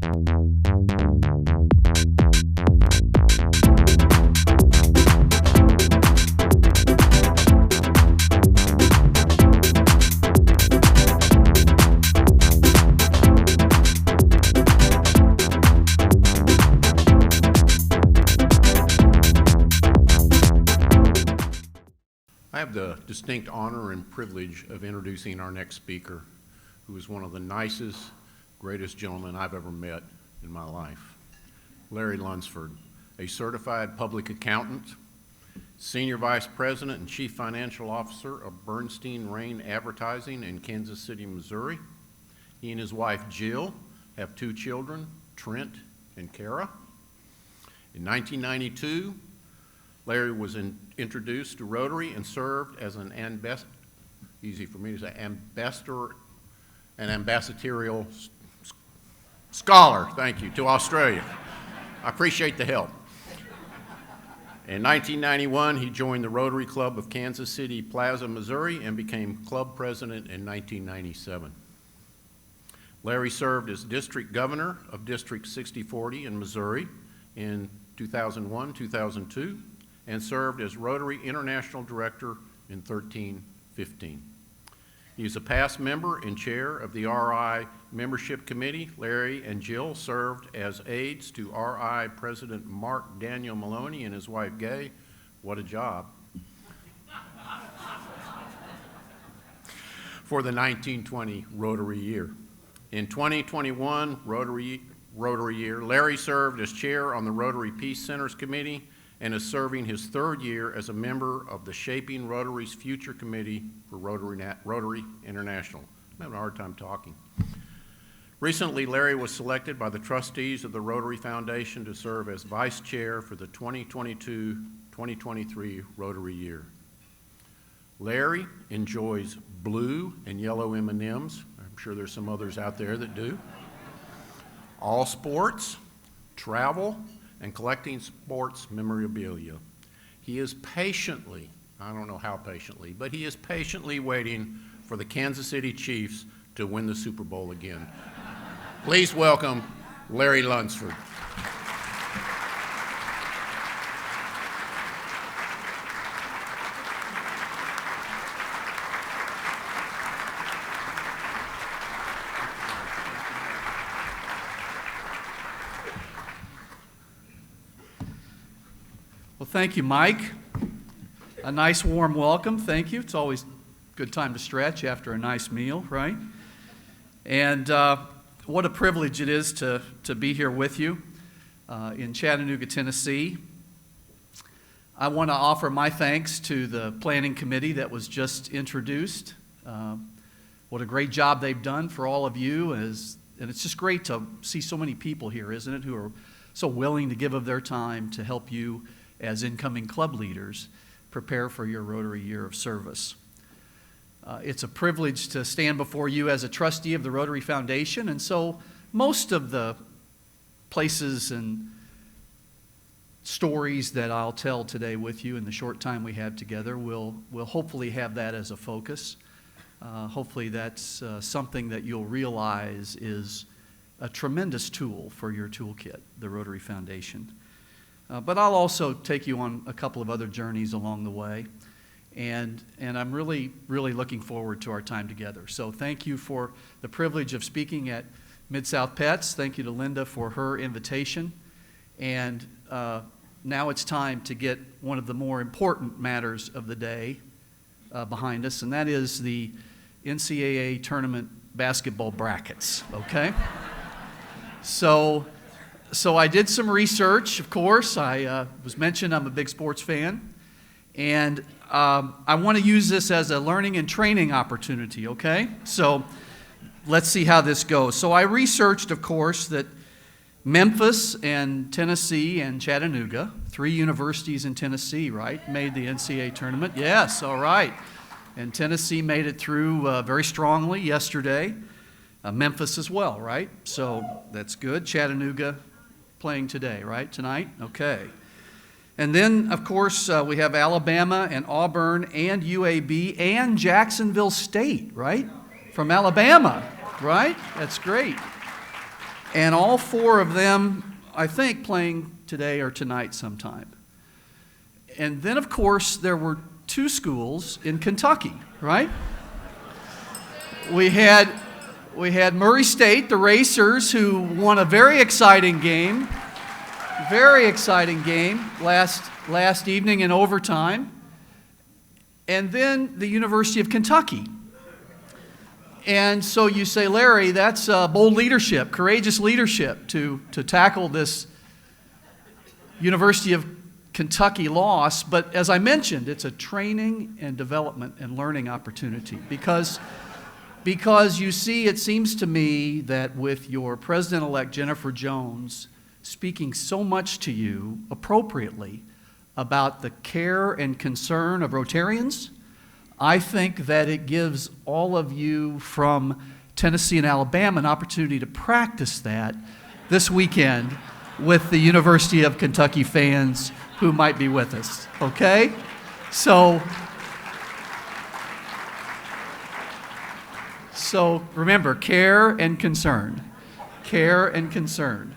I have the distinct honor and privilege of introducing our next speaker, who is one of the nicest, greatest gentlemen I've ever met in my life. Larry Lunsford, a certified public accountant, Senior Vice President and Chief Financial Officer of Bernstein Rain Advertising in Kansas City, Missouri. He and his wife, Jill, have 2 children, Trent and Kara. In 1992, Larry was introduced to Rotary and served as an ambassadorial scholar, thank you, to Australia. I appreciate the help. In 1991, he joined the Rotary Club of Kansas City Plaza, Missouri, and became club president in 1997. Larry served as district governor of District 6040 in Missouri in 2001-2002, and served as Rotary International Director in 13-15. He is a past member and chair of the RI Membership Committee. Larry and Jill served as aides to RI President Mark Daniel Maloney and his wife Gay. What a job. For the 1920 Rotary year. In 2021 Rotary year, Larry served as chair on the Rotary Peace Centers Committee and is serving his 3rd year as a member of the Shaping Rotary's Future Committee for Rotary International. I'm having a hard time talking. Recently, Larry was selected by the trustees of the Rotary Foundation to serve as vice chair for the 2022-2023 Rotary year. Larry enjoys blue and yellow M&Ms. I'm sure there's some others out there that do. All sports, travel, and collecting sports memorabilia. He is patiently, I don't know how patiently, but he is patiently waiting for the Kansas City Chiefs to win the Super Bowl again. Please welcome Larry Lunsford. Well, thank you, Mike. A nice warm welcome. Thank you. It's always a good time to stretch after a nice meal, right? And what a privilege it is to be here with you in Chattanooga, Tennessee. I want to offer my thanks to the planning committee that was just introduced. What a great job they've done for all of you. And it's just great to see so many people here, isn't it, who are so willing to give of their time to help you as incoming club leaders prepare for your Rotary year of service. It's a privilege to stand before you as a trustee of the Rotary Foundation, and so most of the places and stories that I'll tell today with you in the short time we have together will hopefully have that as a focus. Hopefully that's something that you'll realize is a tremendous tool for your toolkit, the Rotary Foundation. But I'll also take you on a couple of other journeys along the way, and I'm really looking forward to our time together. So thank you for the privilege of speaking at Mid-South Pets. Thank you to Linda for her invitation. And now it's time to get one of the more important matters of the day behind us, and that is the NCAA tournament basketball brackets, okay? So I did some research, of course. I was mentioned I'm a big sports fan. And I want to use this as a learning and training opportunity, okay? So let's see how this goes. So I researched, of course, that Memphis and Tennessee and Chattanooga, 3 universities in Tennessee, right, made the NCAA tournament. Yes, all right. And Tennessee made it through very strongly yesterday. Memphis as well, right? So that's good. Chattanooga playing today, right? Tonight? Okay. And then, of course, we have Alabama and Auburn and UAB and Jacksonville State, right? From Alabama, right? That's great. And all 4 of them, I think, playing today or tonight sometime. And then, of course, there were 2 schools in Kentucky, right? We had Murray State, the Racers, who won a very exciting game last evening in overtime. And then the University of Kentucky. And so you say, Larry, that's bold leadership, courageous leadership to tackle this University of Kentucky loss. But as I mentioned, it's a training and development and learning opportunity because you see, it seems to me that with your President-elect Jennifer Jones speaking so much to you appropriately about the care and concern of Rotarians, I think that it gives all of you from Tennessee and Alabama an opportunity to practice that this weekend with the University of Kentucky fans who might be with us, okay? So remember, care and concern. Care and concern.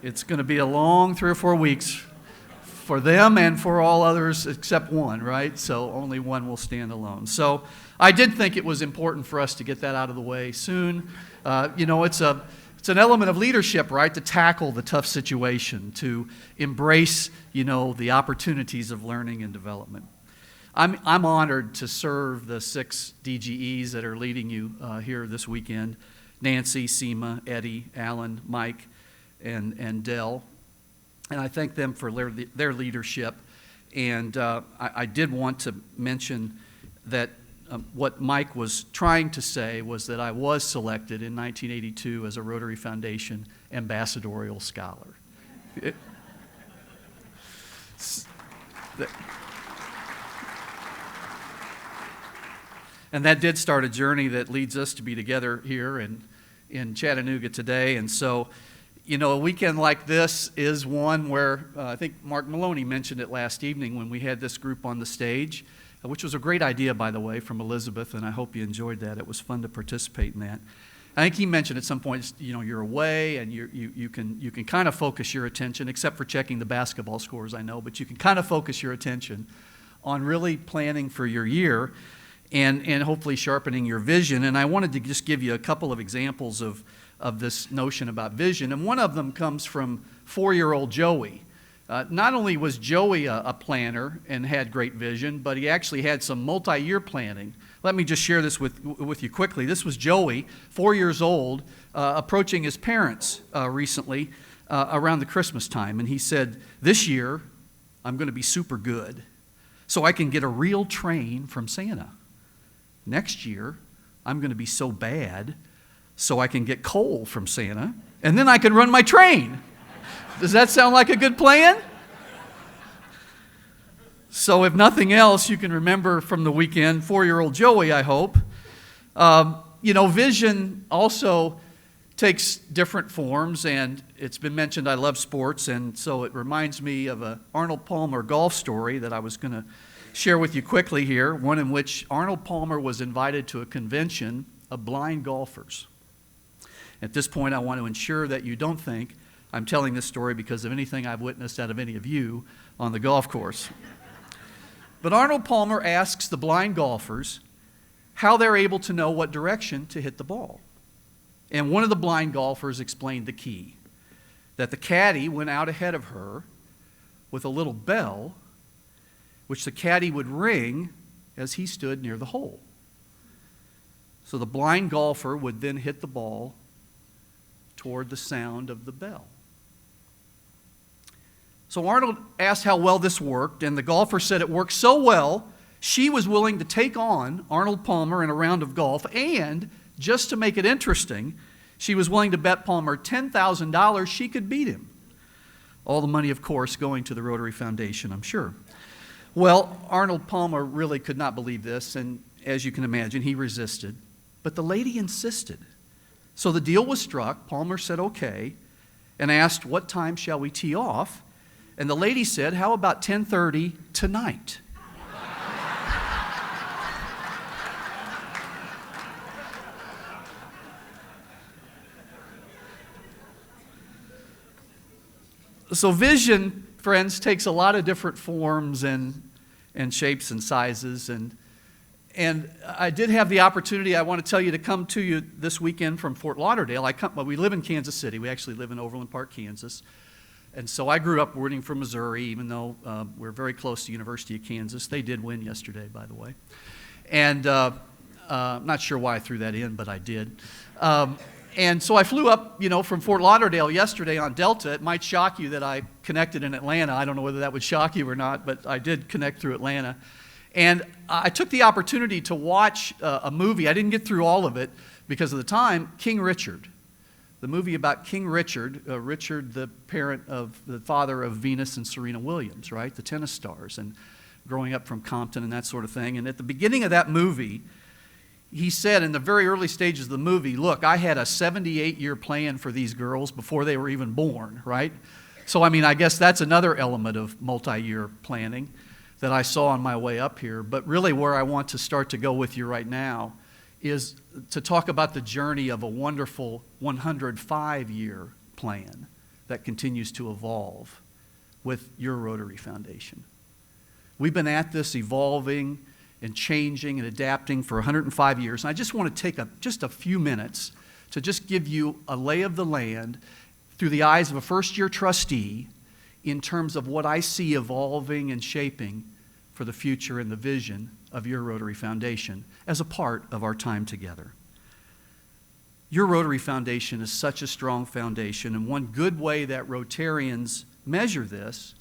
It's going to be a long 3 or 4 weeks for them and for all others except one, right? So only one will stand alone. So I did think it was important for us to get that out of the way soon. It's an element of leadership, right, to tackle the tough situation, to embrace, the opportunities of learning and development. I'm honored to serve the 6 DGEs that are leading you here this weekend: Nancy, Seema, Eddie, Alan, Mike, and Dell. And I thank them for their leadership. And I did want to mention that what Mike was trying to say was that I was selected in 1982 as a Rotary Foundation Ambassadorial Scholar. And that did start a journey that leads us to be together here in Chattanooga today. And so, a weekend like this is one where I think Mark Maloney mentioned it last evening when we had this group on the stage, which was a great idea, by the way, from Elizabeth, and I hope you enjoyed that. It was fun to participate in that. I think he mentioned at some point, you're away and you can kind of focus your attention, except for checking the basketball scores, I know, but you can kind of focus your attention on really planning for your year and hopefully sharpening your vision. And I wanted to just give you a couple of examples of this notion about vision. And one of them comes from 4-year-old Joey. Not only was Joey a planner and had great vision, but he actually had some multi-year planning. Let me just share this with you quickly. This was Joey, 4 years old, approaching his parents recently around the Christmas time. And he said, "This year, I'm going to be super good so I can get a real train from Santa. Next year, I'm going to be so bad so I can get coal from Santa, and then I can run my train." Does that sound like a good plan? So if nothing else, you can remember from the weekend, 4-year-old Joey, I hope. Vision also takes different forms, and it's been mentioned I love sports, and so it reminds me of an Arnold Palmer golf story that I was going to share with you quickly here, one in which Arnold Palmer was invited to a convention of blind golfers. At this point, I want to ensure that you don't think I'm telling this story because of anything I've witnessed out of any of you on the golf course. But Arnold Palmer asks the blind golfers how they're able to know what direction to hit the ball. And one of the blind golfers explained the key, that the caddy went out ahead of her with a little bell, which the caddy would ring as he stood near the hole. So the blind golfer would then hit the ball toward the sound of the bell. So Arnold asked how well this worked, and the golfer said it worked so well, she was willing to take on Arnold Palmer in a round of golf, and just to make it interesting, she was willing to bet Palmer $10,000 she could beat him. All the money, of course, going to the Rotary Foundation, I'm sure. Well, Arnold Palmer really could not believe this, and as you can imagine, he resisted. But the lady insisted. So the deal was struck. Palmer said okay, and asked, "What time shall we tee off?" And the lady said, "How about 10:30 tonight?" So vision, friends, takes a lot of different forms and shapes and sizes. And I did have the opportunity, I want to tell you, to come to you this weekend from Fort Lauderdale. Well, we live in Kansas City. We actually live in Overland Park, Kansas. And so I grew up rooting for Missouri, even though we're very close to University of Kansas. They did win yesterday, by the way. And I'm not sure why I threw that in, but I did. And so I flew up, from Fort Lauderdale yesterday on Delta. It might shock you that I connected in Atlanta. I don't know whether that would shock you or not, but I did connect through Atlanta. And I took the opportunity to watch a movie. I didn't get through all of it because of the time, King Richard. The movie about King Richard, Richard, the father of Venus and Serena Williams, right? The tennis stars, and growing up from Compton and that sort of thing. And at the beginning of that movie, he said in the very early stages of the movie, look, I had a 78-year plan for these girls before they were even born, right? So, I guess that's another element of multi-year planning that I saw on my way up here. But really where I want to start to go with you right now is to talk about the journey of a wonderful 105-year plan that continues to evolve with your Rotary Foundation. We've been at this evolving and changing and adapting for 105 years. And I just want to take just a few minutes to just give you a lay of the land through the eyes of a first-year trustee in terms of what I see evolving and shaping for the future and the vision of your Rotary Foundation as a part of our time together. Your Rotary Foundation is such a strong foundation, and one good way that Rotarians measure this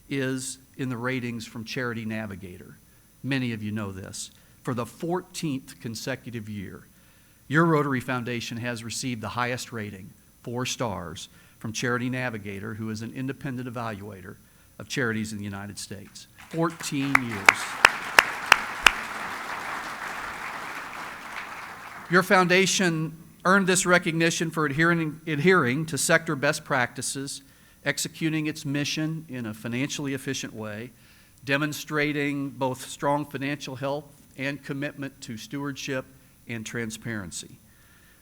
is in the ratings from Charity Navigator. Many of you know this. For the 14th consecutive year, your Rotary Foundation has received the highest rating, 4 stars, from Charity Navigator, who is an independent evaluator of charities in the United States. 14 years. Your foundation earned this recognition for adhering to sector best practices, executing its mission in a financially efficient way, demonstrating both strong financial health and commitment to stewardship and transparency.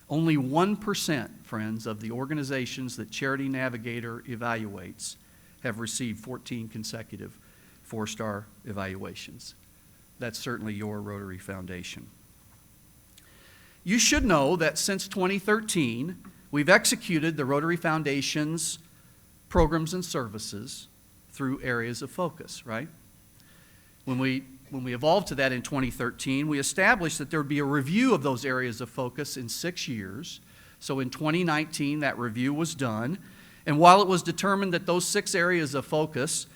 Only 1%, friends, of the organizations that Charity Navigator evaluates have received 14 consecutive 4-star evaluations. That's certainly your Rotary Foundation. You should know that since 2013, we've executed the Rotary Foundation's programs and services through areas of focus, right? When we evolved to that in 2013, we established that there would be a review of those areas of focus in 6 years. So in 2019, that review was done. And while it was determined that those 6 areas of focus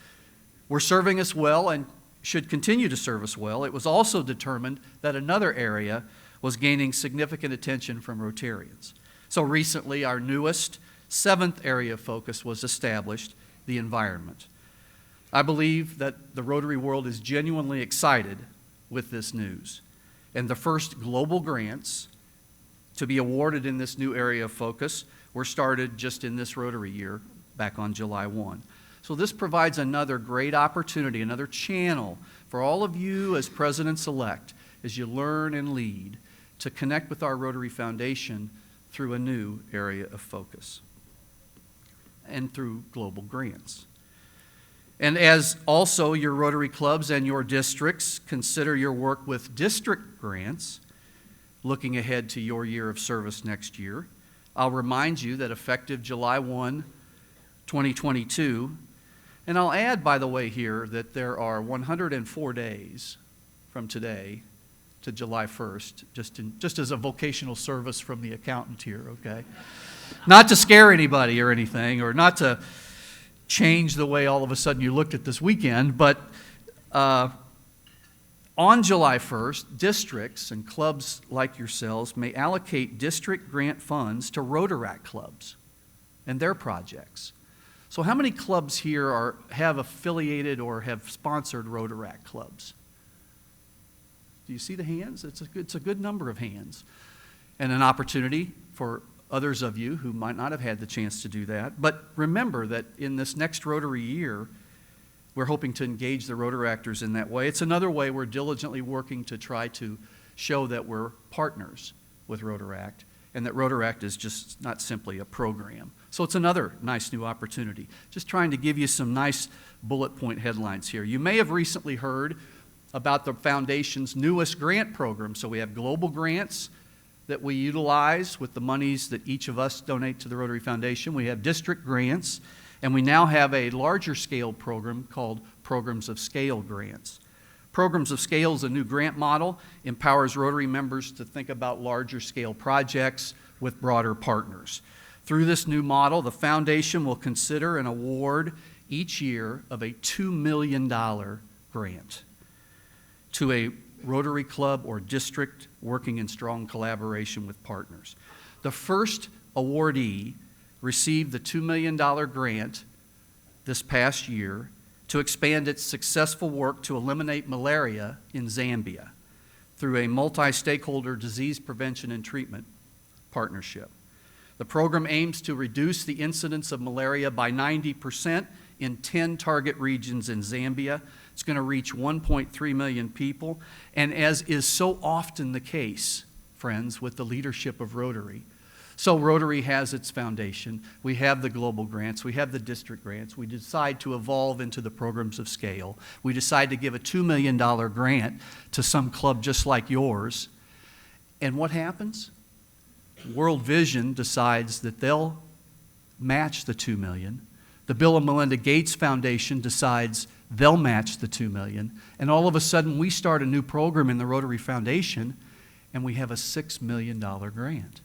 were serving us well and should continue to serve us well, it was also determined that another area was gaining significant attention from Rotarians. So recently, our newest 7th area of focus was established, the environment. I believe that the Rotary world is genuinely excited with this news. And the first global grants to be awarded in this new area of focus were started just in this Rotary year, back on July 1. So this provides another great opportunity, another channel for all of you as presidents-elect, as you learn and lead, to connect with our Rotary Foundation through a new area of focus and through global grants. And as also your Rotary clubs and your districts consider your work with district grants, looking ahead to your year of service next year, I'll remind you that effective July 1, 2022, and I'll add, by the way, here that there are 104 days from today to July 1st, just as a vocational service from the accountant here, okay? Not to scare anybody or anything, or not to change the way all of a sudden you looked at this weekend, but on July 1st, districts and clubs like yourselves may allocate district grant funds to Rotaract clubs and their projects. So how many clubs here have affiliated or have sponsored Rotaract clubs? Do you see the hands? It's a good number of hands. And an opportunity for others of you who might not have had the chance to do that. But remember that in this next Rotary year, we're hoping to engage the Rotaractors in that way. It's another way we're diligently working to try to show that we're partners with Rotaract, and that Rotaract is just not simply a program, So it's another nice new opportunity. Just trying to give you some nice bullet point headlines here. You may have recently heard about the Foundation's newest grant program. So we have global grants that we utilize with the monies that each of us donate to the Rotary Foundation. We have district grants, and we now have a larger scale program called Programs of Scale grants. Programs of Scale is a new grant model, empowers Rotary members to think about larger scale projects with broader partners. Through this new model, the Foundation will consider an award each year of a $2 million grant to a Rotary Club or district working in strong collaboration with partners. The first awardee received the $2 million grant this past year to expand its successful work to eliminate malaria in Zambia through a multi-stakeholder disease prevention and treatment partnership. The program aims to reduce the incidence of malaria by 90% in 10 target regions in Zambia. It's going to reach 1.3 million people. And as is so often the case, friends, with the leadership of Rotary, so Rotary has its foundation. We have the global grants. We have the district grants. We decide to evolve into the Programs of Scale. We decide to give a $2 million grant to some club just like yours. And what happens? World Vision decides that they'll match the $2 million. The Bill and Melinda Gates Foundation decides they'll match the $2 million. And all of a sudden, we start a new program in the Rotary Foundation, and we have a $6 million grant.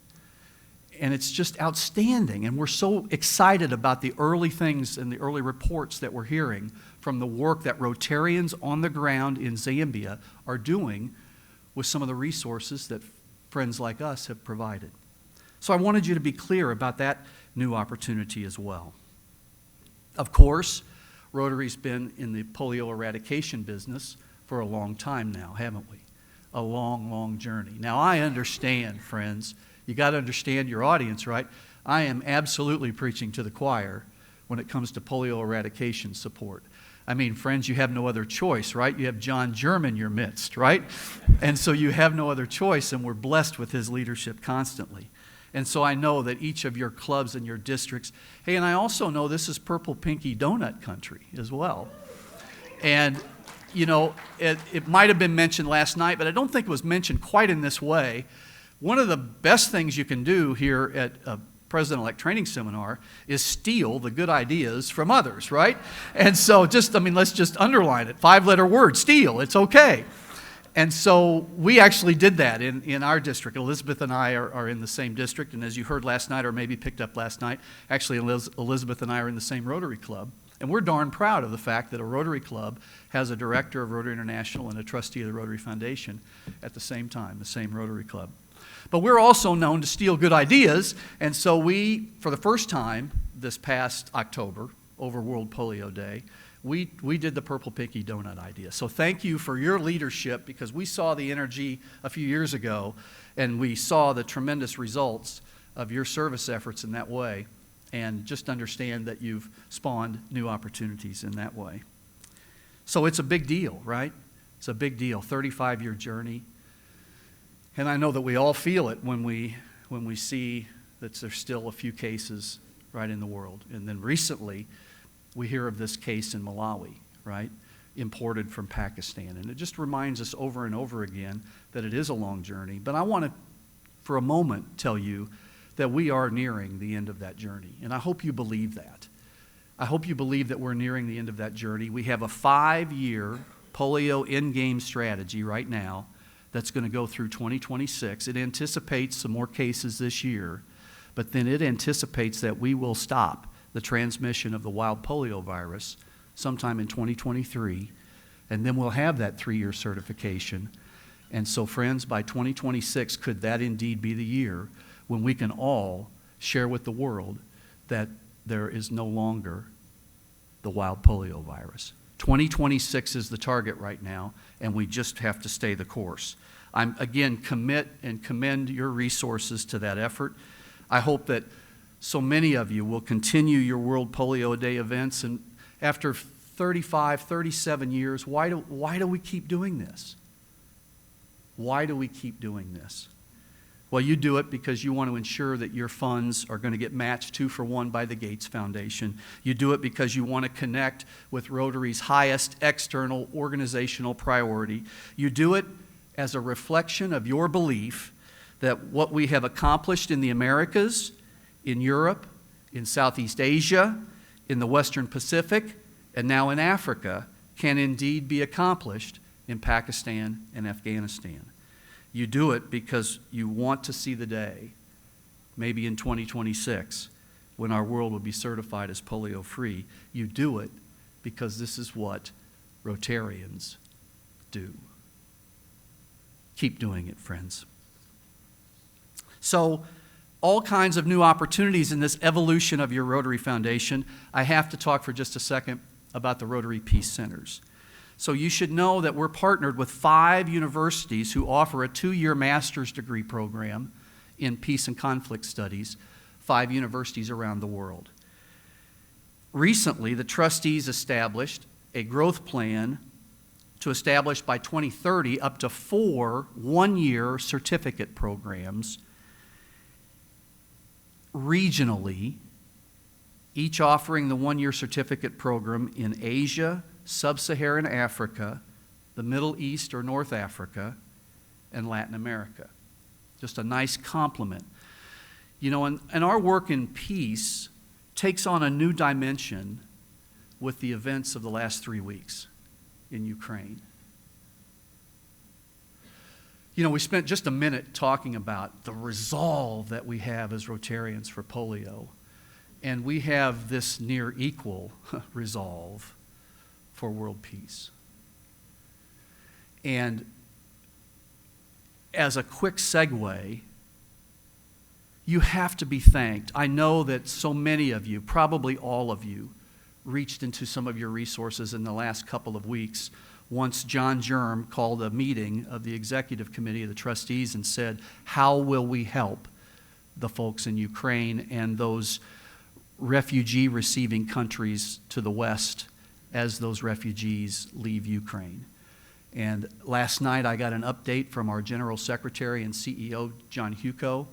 And it's just outstanding. And we're so excited about the early things and the early reports that we're hearing from the work that Rotarians on the ground in Zambia are doing with some of the resources that friends like us have provided. So I wanted you to be clear about that new opportunity as well. Of course, Rotary's been in the polio eradication business for a long time now, haven't we? A long, long journey. Now, I understand, friends, you got to understand your audience, right? I am absolutely preaching to the choir when it comes to polio eradication support. I mean, friends, you have no other choice, right? You have John Germ in your midst, right? And so you have no other choice, and we're blessed with his leadership constantly. And so I know that each of your clubs and your districts, hey, and I also know this is purple pinky donut country as well. And, you know, it might have been mentioned last night, but I don't think it was mentioned quite in this way. One of the best things you can do here at a President-elect training seminar is steal the good ideas from others, right? And so let's just underline it. 5-letter word, steal, it's okay. And so we actually did that in our district. Elizabeth and I are in the same district, and as you heard last night, or maybe picked up last night, actually Elizabeth and I are in the same Rotary Club. And we're darn proud of the fact that a Rotary Club has a director of Rotary International and a trustee of the Rotary Foundation at the same time, the same Rotary Club. But we're also known to steal good ideas, and so we, for the first time this past October, over World Polio Day, we did the purple pinky donut idea. So thank you for your leadership, because we saw the energy a few years ago, and we saw the tremendous results of your service efforts in that way, and just understand that you've spawned new opportunities in that way. So it's a big deal, right? It's a big deal, 35-year journey. And I know that we all feel it when we see that there's still a few cases right in the world. And then recently, we hear of this case in Malawi, right, imported from Pakistan. And it just reminds us over and over again that it is a long journey. But I want to, for a moment, tell you that we are nearing the end of that journey. And I hope you believe that. I hope you believe that we're nearing the end of that journey. We have a 5-year polio in-game strategy right now that's going to go through 2026. It anticipates some more cases this year, but then it anticipates that we will stop the transmission of the wild polio virus sometime in 2023, and then we'll have that 3-year certification. And so, friends, by 2026, could that indeed be the year when we can all share with the world that there is no longer the wild polio virus? 2026 is the target right now, and we just have to stay the course. I'm, again, commit and commend your resources to that effort. I hope that so many of you will continue your World Polio Day events, and after 35, 37 years, why do we keep doing this? Why do we keep doing this? Well, you do it because you want to ensure that your funds are going to get matched 2-for-1 by the Gates Foundation. You do it because you want to connect with Rotary's highest external organizational priority. You do it as a reflection of your belief that what we have accomplished in the Americas, in Europe, in Southeast Asia, in the Western Pacific, and now in Africa, can indeed be accomplished in Pakistan and Afghanistan. You do it because you want to see the day, maybe in 2026, when our world will be certified as polio-free. You do it because this is what Rotarians do. Keep doing it, friends. So, all kinds of new opportunities in this evolution of your Rotary Foundation. I have to talk for just a second about the Rotary Peace Centers. So you should know that we're partnered with 5 universities who offer a 2-year master's degree program in peace and conflict studies, 5 universities around the world. Recently, the trustees established a growth plan to establish by 2030 up to 4 one-year certificate programs regionally, each offering the one-year certificate program in Asia, Sub-Saharan Africa, the Middle East or North Africa, and Latin America. Just a nice complement. You know, and our work in peace takes on a new dimension with the events of the last 3 weeks in Ukraine. You know, we spent just a minute talking about the resolve that we have as Rotarians for polio, and we have this near equal resolve for world peace. And as a quick segue, you have to be thanked. I know that so many of you, probably all of you, reached into some of your resources in the last couple of weeks once John Germ called a meeting of the executive committee of the trustees and said, how will we help the folks in Ukraine and those refugee receiving countries to the west as those refugees leave Ukraine? And last night I got an update from our General Secretary and CEO, John Huco,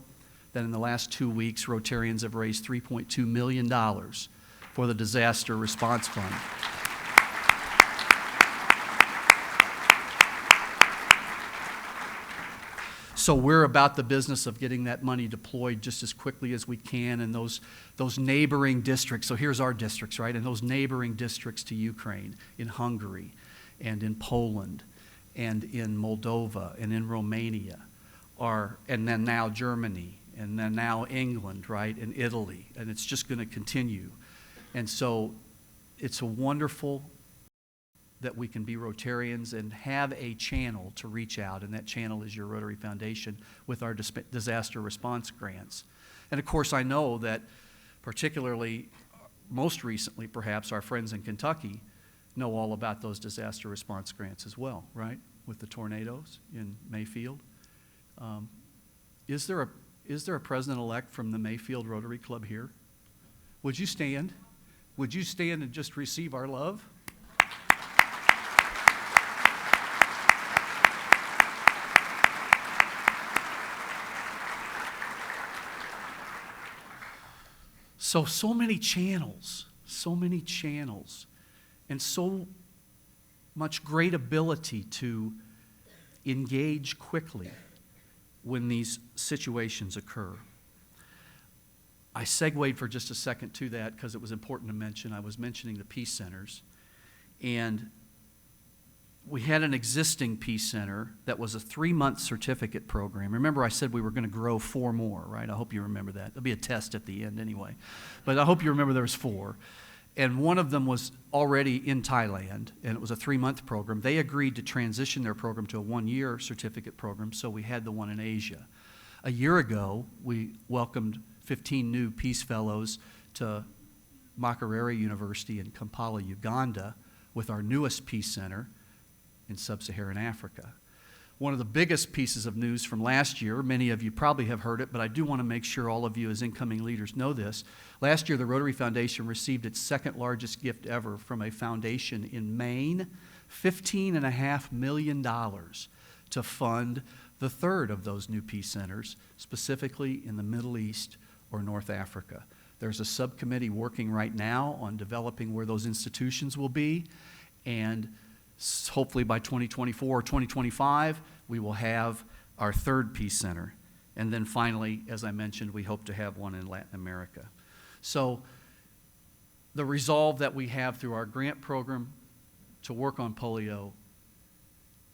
that in the last 2 weeks, Rotarians have raised $3.2 million for the Disaster Response Fund. So we're about the business of getting that money deployed just as quickly as we can in those neighboring districts. So here's our districts, right? In those neighboring districts to Ukraine, in Hungary, and in Poland, and in Moldova, and in Romania, and then now Germany, and then now England, right, and Italy, and it's just going to continue. And so it's a wonderful that we can be Rotarians and have a channel to reach out, and that channel is your Rotary Foundation with our disaster response grants. And of course, I know that particularly, most recently perhaps, our friends in Kentucky know all about those disaster response grants as well, right, with the tornadoes in Mayfield. Is there a president-elect from the Mayfield Rotary Club here? Would you stand? Would you stand and just receive our love? So many channels, and so much great ability to engage quickly when these situations occur. I segued for just a second to that because it was important to mention. I was mentioning the Peace Centers, and we had an existing Peace Center that was a 3-month certificate program. Remember I said we were going to grow 4 more, right? I hope you remember that. There'll be a test at the end anyway. But I hope you remember there was 4. And one of them was already in Thailand, and it was a 3-month program. They agreed to transition their program to a 1-year certificate program, so we had the one in Asia. A year ago, we welcomed 15 new Peace Fellows to Makerere University in Kampala, Uganda, with our newest Peace Center in Sub-Saharan Africa. One of the biggest pieces of news from last year, many of you probably have heard it, but I do want to make sure all of you as incoming leaders know this. Last year, the Rotary Foundation received its 2nd largest gift ever from a foundation in Maine, $15.5 million to fund the third of those new peace centers, specifically in the Middle East or North Africa. There's a subcommittee working right now on developing where those institutions will be, and hopefully by 2024 or 2025, we will have our third peace center. And then finally, as I mentioned, we hope to have one in Latin America. So the resolve that we have through our grant program to work on polio,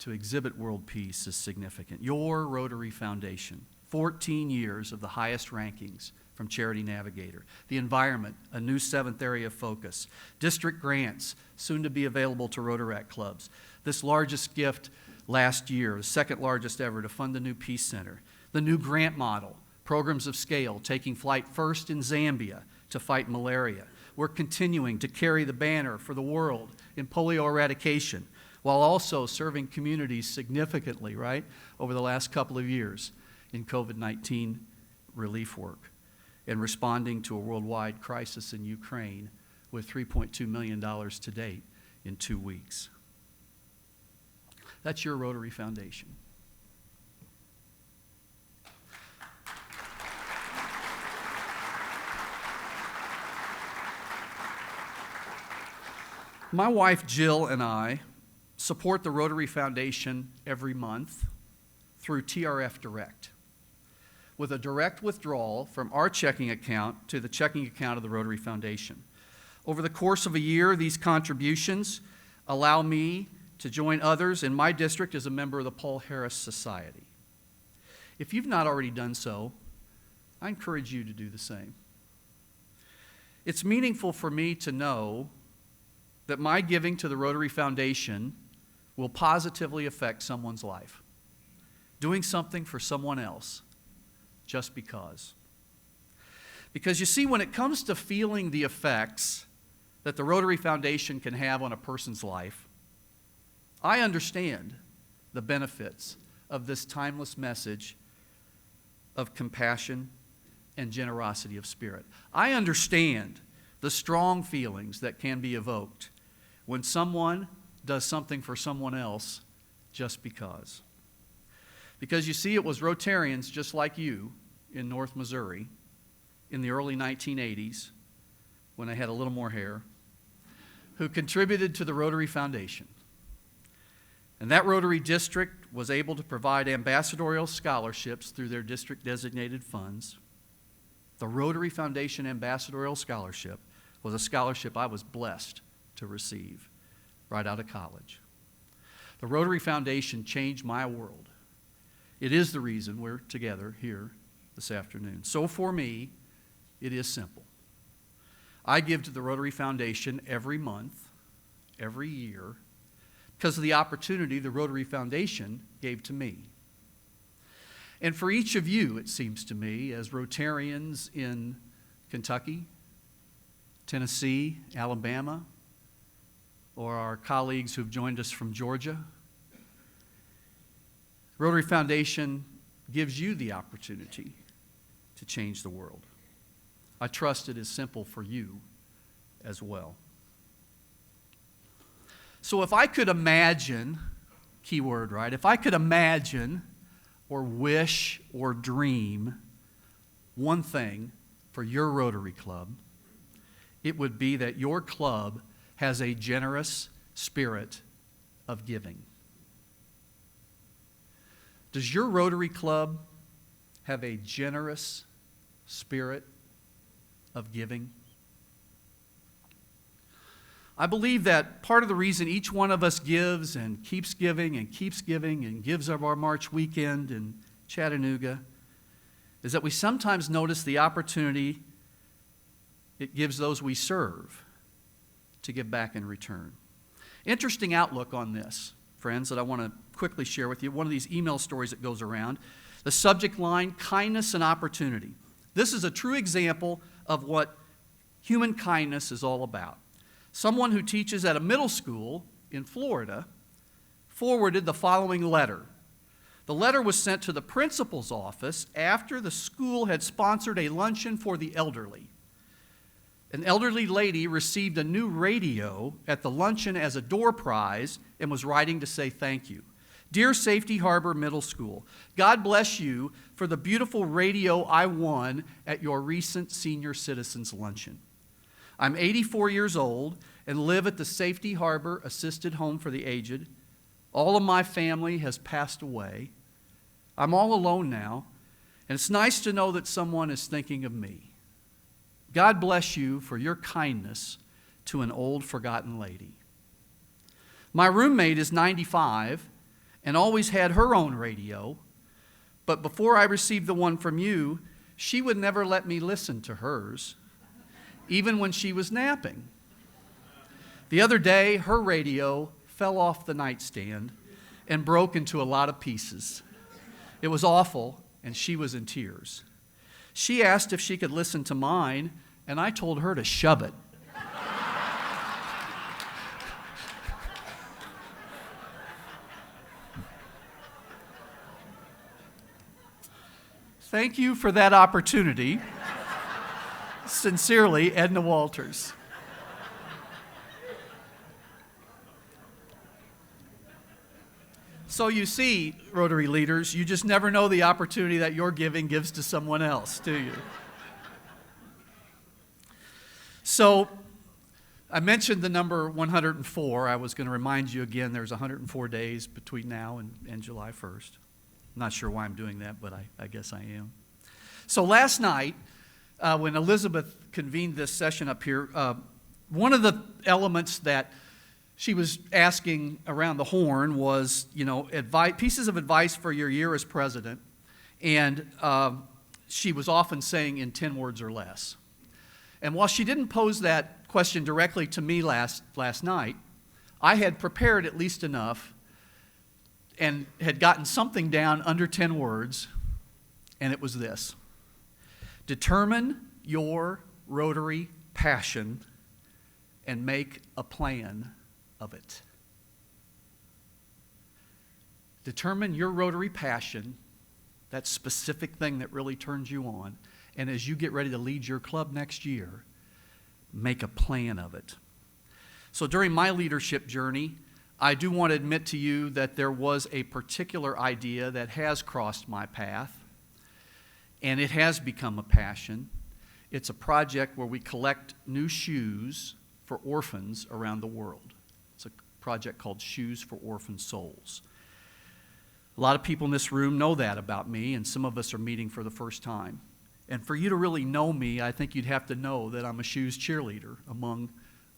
to exhibit world peace, is significant. Your Rotary Foundation, 14 years of the highest rankings from Charity Navigator. The environment, a new 7th area of focus. District grants, soon to be available to Rotaract clubs. This largest gift last year, the second largest ever, to fund the new Peace Center. The new grant model, programs of scale, taking flight first in Zambia to fight malaria. We're continuing to carry the banner for the world in polio eradication, while also serving communities significantly, right, over the last couple of years in COVID-19 relief work, and responding to a worldwide crisis in Ukraine with $3.2 million to date in 2 weeks. That's your Rotary Foundation. My wife Jill and I support the Rotary Foundation every month through TRF Direct, with a direct withdrawal from our checking account to the checking account of the Rotary Foundation. Over the course of a year, these contributions allow me to join others in my district as a member of the Paul Harris Society. If you've not already done so, I encourage you to do the same. It's meaningful for me to know that my giving to the Rotary Foundation will positively affect someone's life, doing something for someone else just because. Because you see, when it comes to feeling the effects that the Rotary Foundation can have on a person's life, I understand the benefits of this timeless message of compassion and generosity of spirit. I understand the strong feelings that can be evoked when someone does something for someone else just because. Because you see, it was Rotarians just like you in North Missouri in the early 1980s, when I had a little more hair, who contributed to the Rotary Foundation. And that Rotary District was able to provide ambassadorial scholarships through their district-designated funds. The Rotary Foundation Ambassadorial Scholarship was a scholarship I was blessed to receive right out of college. The Rotary Foundation changed my world. It is the reason we're together here this afternoon. So for me, it is simple. I give to the Rotary Foundation every month, every year, because of the opportunity the Rotary Foundation gave to me. And for each of you, it seems to me, as Rotarians in Kentucky, Tennessee, Alabama, or our colleagues who've joined us from Georgia, Rotary Foundation gives you the opportunity to change the world. I trust it is simple for you as well. So if I could imagine, key word, right? If I could imagine or wish or dream one thing for your Rotary Club, it would be that your club has a generous spirit of giving. Does your Rotary Club have a generous spirit of giving? I believe that part of the reason each one of us gives and keeps giving and gives of our March weekend in Chattanooga is that we sometimes notice the opportunity it gives those we serve to give back in return. Interesting outlook on this, friends, that I want to quickly share with you. One of these email stories that goes around. The subject line, kindness and opportunity. This is a true example of what human kindness is all about. Someone who teaches at a middle school in Florida forwarded the following letter. The letter was sent to the principal's office after the school had sponsored a luncheon for the elderly. An elderly lady received a new radio at the luncheon as a door prize and was writing to say thank you. Dear Safety Harbor Middle School, God bless you for the beautiful radio I won at your recent Senior Citizens Luncheon. I'm 84 years old and live at the Safety Harbor Assisted Home for the Aged. All of my family has passed away. I'm all alone now, and it's nice to know that someone is thinking of me. God bless you for your kindness to an old forgotten lady. My roommate is 95 and always had her own radio, but before I received the one from you, she would never let me listen to hers, even when she was napping. The other day, her radio fell off the nightstand and broke into a lot of pieces. It was awful, and she was in tears. She asked if she could listen to mine, and I told her to shove it. Thank you for that opportunity. Sincerely, Edna Walters. So you see, Rotary leaders, you just never know the opportunity that your giving gives to someone else, do you? So I mentioned the number 104. I was going to remind you again, there's 104 days between now and July 1st. I'm not sure why I'm doing that, but I guess I am. So last night, when Elizabeth convened this session up here, one of the elements that she was asking around the horn was, pieces of advice for your year as president, and she was often saying in 10 words or less. And while she didn't pose that question directly to me last night, I had prepared at least enough and had gotten something down under 10 words, and it was this: determine your Rotary passion and make a plan of it. Determine your Rotary passion, that specific thing that really turns you on, and as you get ready to lead your club next year, make a plan of it. So during my leadership journey, I do want to admit to you that there was a particular idea that has crossed my path, and it has become a passion. It's a project where we collect new shoes for orphans around the world. It's a project called Shoes for Orphan Souls. A lot of people in this room know that about me, and some of us are meeting for the first time. And for you to really know me, I think you'd have to know that I'm a shoes cheerleader, among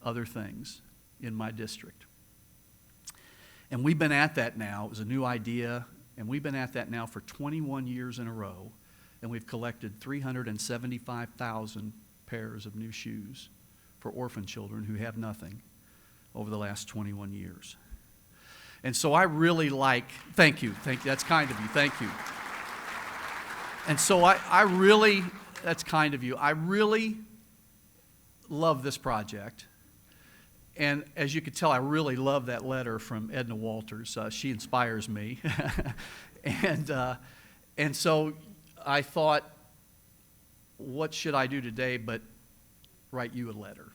other things, in my district. And we've been at that now. It was a new idea, and we've been at that now for 21 years in a row, and we've collected 375,000 pairs of new shoes for orphan children who have nothing over the last 21 years. And so I really thank you, that's kind of you, thank you. And so I really, that's kind of you, I really love this project. And as you can tell, I really love that letter from Edna Walters. She inspires me. And so I thought, what should I do today but write you a letter?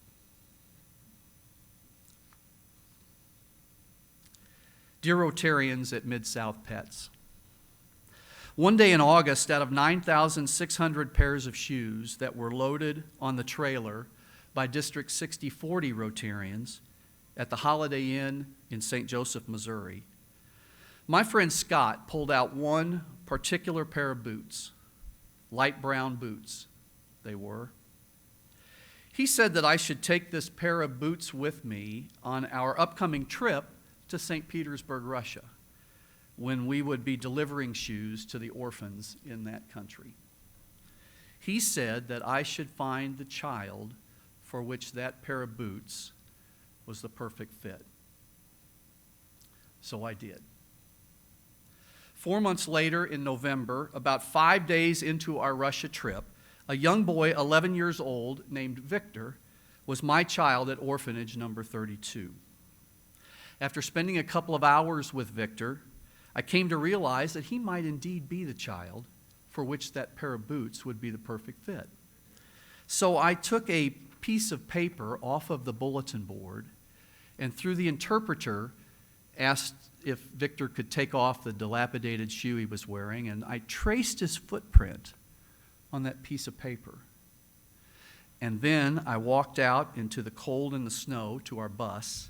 Dear Rotarians at Mid-South Pets, one day in August, out of 9,600 pairs of shoes that were loaded on the trailer by District 6040 Rotarians at the Holiday Inn in St. Joseph, Missouri, my friend Scott pulled out one particular pair of boots, light brown boots they were. He said that I should take this pair of boots with me on our upcoming trip to St. Petersburg, Russia, when we would be delivering shoes to the orphans in that country. He said that I should find the child for which that pair of boots was the perfect fit. So I did. 4 months later, in November, about 5 days into our Russia trip, a young boy, 11 years old, named Victor, was my child at orphanage number 32. After spending a couple of hours with Victor, I came to realize that he might indeed be the child for which that pair of boots would be the perfect fit. So I took a piece of paper off of the bulletin board and through the interpreter asked if Victor could take off the dilapidated shoe he was wearing, and I traced his footprint on that piece of paper. And then I walked out into the cold and the snow to our bus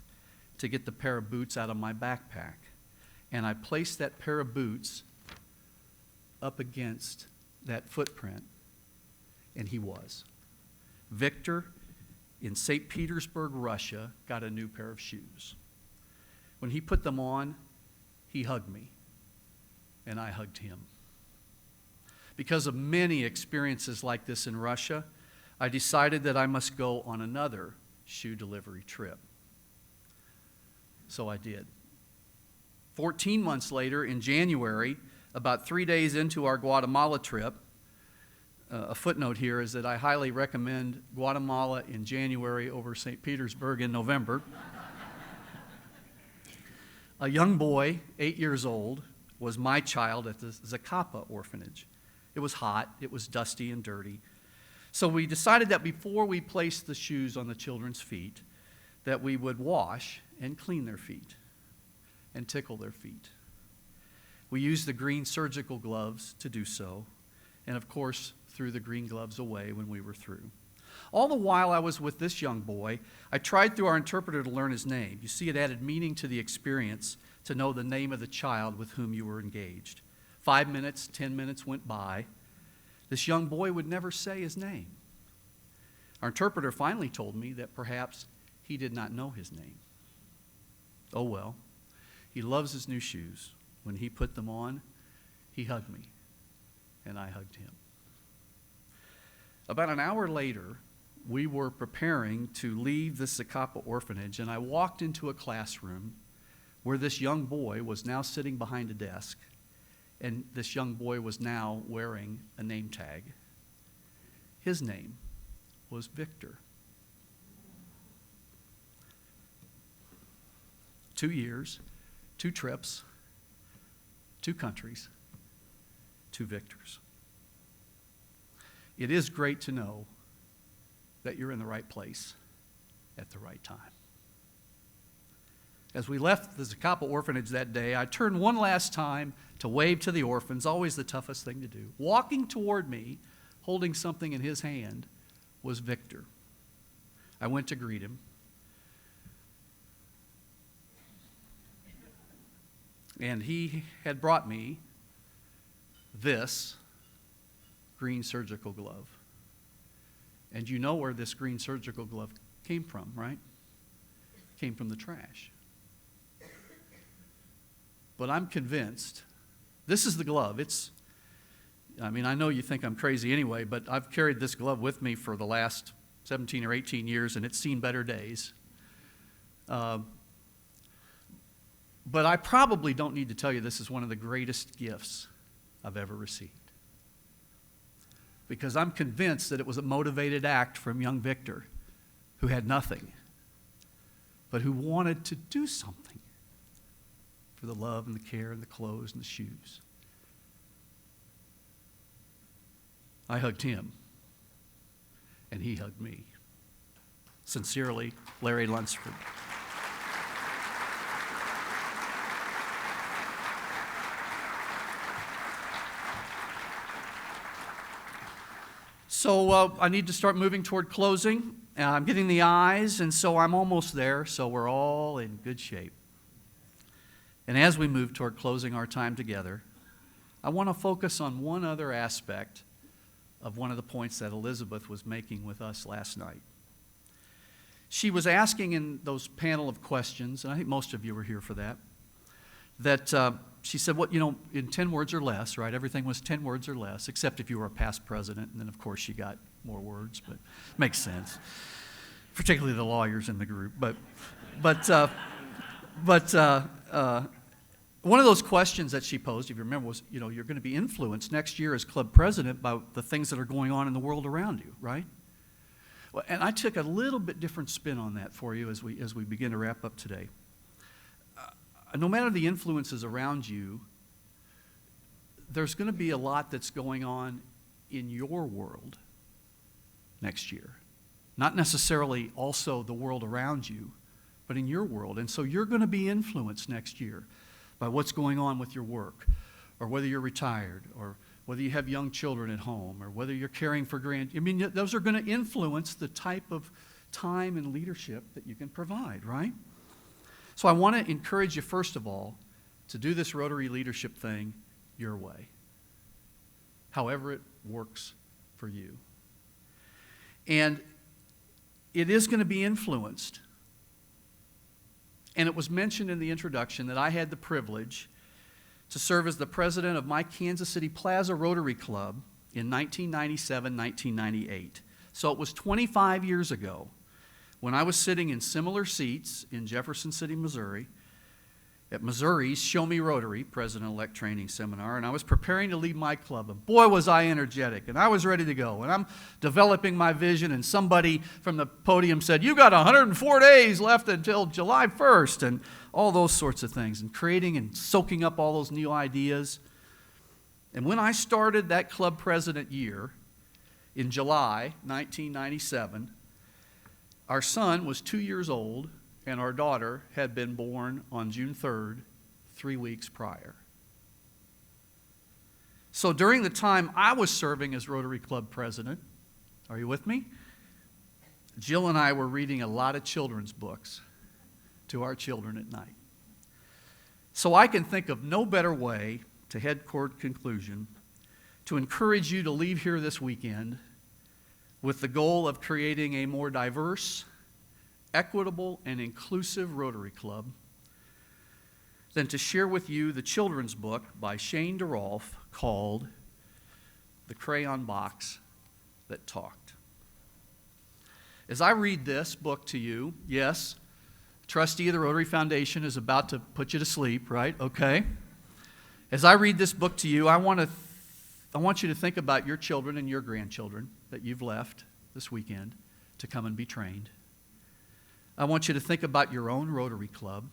to get the pair of boots out of my backpack. And I placed that pair of boots up against that footprint, and he was. Victor, in St. Petersburg, Russia, got a new pair of shoes. When he put them on, he hugged me, and I hugged him. Because of many experiences like this in Russia, I decided that I must go on another shoe delivery trip. So I did. 14 months later, in January, about 3 days into our Guatemala trip, a footnote here is that I highly recommend Guatemala in January over St. Petersburg in November. A young boy, 8 years old, was my child at the Zacapa orphanage. It was hot, it was dusty and dirty. So we decided that before we placed the shoes on the children's feet, that we would wash and clean their feet and tickle their feet. We used the green surgical gloves to do so, and of course, threw the green gloves away when we were through. All the while I was with this young boy, I tried through our interpreter to learn his name. You see, it added meaning to the experience to know the name of the child with whom you were engaged. 5 minutes, 10 minutes went by. This young boy would never say his name. Our interpreter finally told me that perhaps he did not know his name. Oh well, he loves his new shoes. When he put them on, he hugged me, and I hugged him. About an hour later, we were preparing to leave the Zacapa orphanage, and I walked into a classroom where this young boy was now sitting behind a desk, and this young boy was now wearing a name tag. His name was Victor. 2 years, 2 trips, 2 countries, 2 Victors. It is great to know that you're in the right place at the right time. As we left the Zacapa orphanage that day, I turned one last time to wave to the orphans, always the toughest thing to do. Walking toward me, holding something in his hand, was Victor. I went to greet him. And he had brought me this green surgical glove. And you know where this green surgical glove came from, right? It came from the trash. But I'm convinced, this is the glove. I know you think I'm crazy anyway, but I've carried this glove with me for the last 17 or 18 years, and it's seen better days. But I probably don't need to tell you this is one of the greatest gifts I've ever received. Because I'm convinced that it was a motivated act from young Victor, who had nothing, but who wanted to do something for the love and the care and the clothes and the shoes. I hugged him, and he hugged me. Sincerely, Larry Lunsford. So I need to start moving toward closing. I'm getting the ayes, and so I'm almost there, so we're all in good shape. And as we move toward closing our time together, I want to focus on one other aspect of one of the points that Elizabeth was making with us last night. She was asking in those panel of questions, and I think most of you were here for that, she said, in 10 words or less, right? Everything was 10 words or less, except if you were a past president, and then, of course, you got more words, but it makes sense, particularly the lawyers in the group. But one of those questions that she posed, if you remember, was, you're going to be influenced next year as club president by the things that are going on in the world around you, right? Well, and I took a little bit different spin on that for you as we begin to wrap up today. No matter the influences around you, there's going to be a lot that's going on in your world next year. Not necessarily also the world around you, but in your world. And so you're going to be influenced next year by what's going on with your work, or whether you're retired, or whether you have young children at home, or whether you're caring for I mean, those are going to influence the type of time and leadership that you can provide, right? So I want to encourage you, first of all, to do this Rotary leadership thing your way, however it works for you. And it is going to be influenced. And it was mentioned in the introduction that I had the privilege to serve as the president of my Kansas City Plaza Rotary Club in 1997, 1998. So it was 25 years ago when I was sitting in similar seats in Jefferson City, Missouri, at Missouri's Show Me Rotary President-elect Training Seminar, and I was preparing to lead my club, and boy was I energetic, and I was ready to go, and I'm developing my vision, and somebody from the podium said, "You got 104 days left until July 1st, and all those sorts of things, and creating and soaking up all those new ideas. And when I started that club president year, in July 1997, our son was 2 years old, and our daughter had been born on June 3rd, 3 weeks prior. So during the time I was serving as Rotary Club president, are you with me? Jill and I were reading a lot of children's books to our children at night. So I can think of no better way to head toward conclusion to encourage you to leave here this weekend with the goal of creating a more diverse, equitable, and inclusive Rotary Club than to share with you the children's book by Shane DeRolf called The Crayon Box That Talked. As I read this book to you, yes, trustee of the Rotary Foundation is about to put you to sleep, right? Okay. As I read this book to you, I want you to think about your children and your grandchildren that you've left this weekend to come and be trained. I want you to think about your own Rotary Club.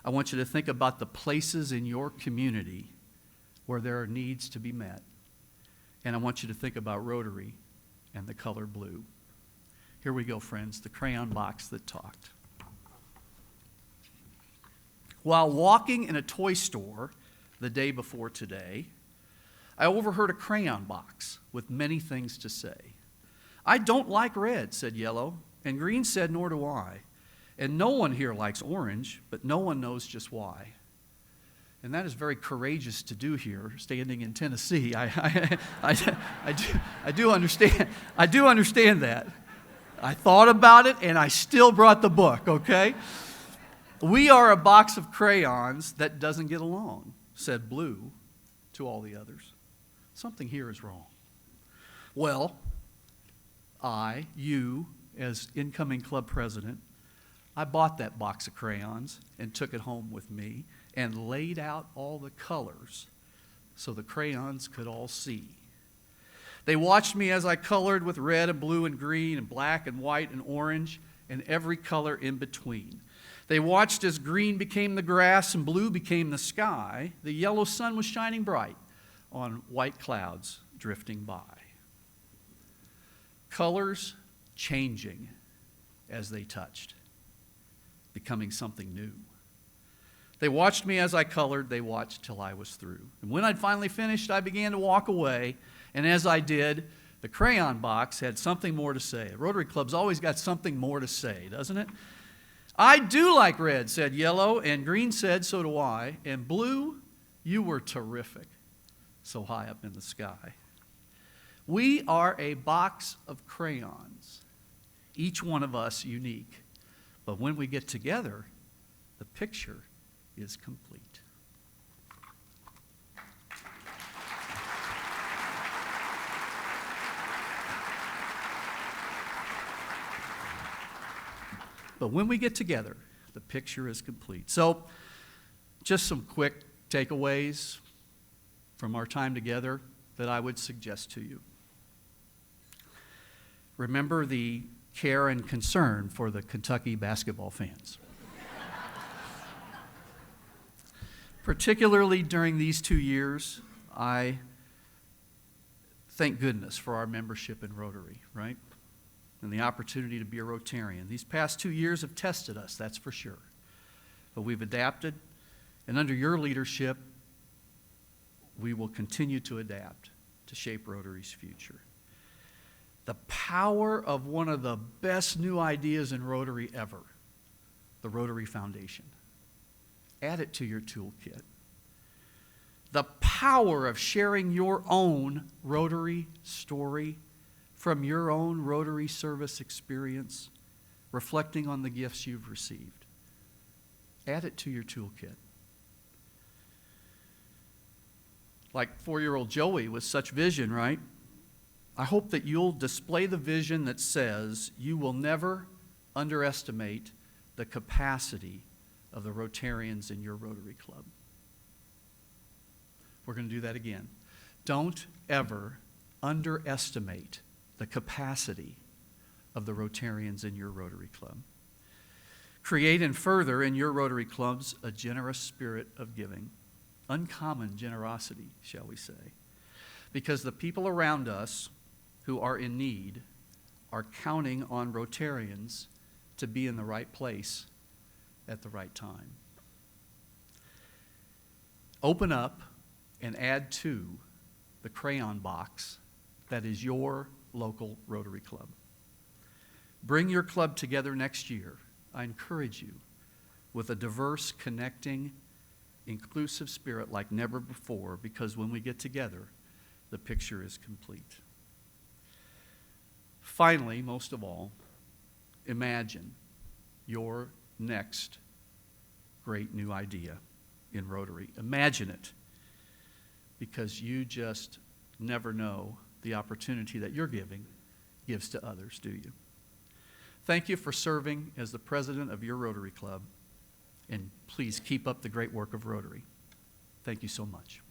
I want you to think about the places in your community where there are needs to be met. And I want you to think about Rotary and the color blue. Here we go, friends, the crayon box that talked. While walking in a toy store the day before today, I overheard a crayon box with many things to say. "I don't like red," said yellow, and green said, "Nor do I. And no one here likes orange, but no one knows just why." And that is very courageous to do here, standing in Tennessee. I do understand. I do understand that. I thought about it, and I still brought the book, okay? "We are a box of crayons that doesn't get along," said blue to all the others. "Something here is wrong." Well, you, as incoming club president, I bought that box of crayons and took it home with me and laid out all the colors so the crayons could all see. They watched me as I colored with red and blue and green and black and white and orange and every color in between. They watched as green became the grass and blue became the sky. The yellow sun was shining bright on white clouds drifting by. Colors changing as they touched, becoming something new. They watched me as I colored. They watched till I was through. And when I'd finally finished, I began to walk away. And as I did, the crayon box had something more to say. A Rotary Club's always got something more to say, doesn't it? "I do like red," said yellow, and green said, "So do I." And blue, "You were terrific," so high up in the sky. We are a box of crayons, each one of us unique. But when we get together, the picture is complete. But when we get together, the picture is complete. So, just some quick takeaways from our time together that I would suggest to you. Remember the care and concern for the Kentucky basketball fans. Particularly during these 2 years, I thank goodness for our membership in Rotary, right? and the opportunity to be a Rotarian. These past 2 years have tested us, that's for sure. But we've adapted, and under your leadership, we will continue to adapt to shape Rotary's future. The power of one of the best new ideas in Rotary ever, the Rotary Foundation. Add it to your toolkit. The power of sharing your own Rotary story from your own Rotary service experience, reflecting on the gifts you've received. Add it to your toolkit. Like 4-year-old Joey with such vision, right? I hope that you'll display the vision that says you will never underestimate the capacity of the Rotarians in your Rotary Club. We're going to do that again. Don't ever underestimate the capacity of the Rotarians in your Rotary Club. Create and further in your Rotary clubs a generous spirit of giving. Uncommon generosity, shall we say. Because the people around us who are in need are counting on Rotarians to be in the right place at the right time. Open up and add to the crayon box that is your local Rotary Club. Bring your club together next year, I encourage you, with a diverse, connecting, inclusive spirit like never before, because when we get together, the picture is complete. Finally, most of all, imagine your next great new idea in Rotary. Imagine it, because you just never know the opportunity that you're giving gives to others, do you? Thank you for serving as the president of your Rotary Club, and please keep up the great work of Rotary. Thank you so much.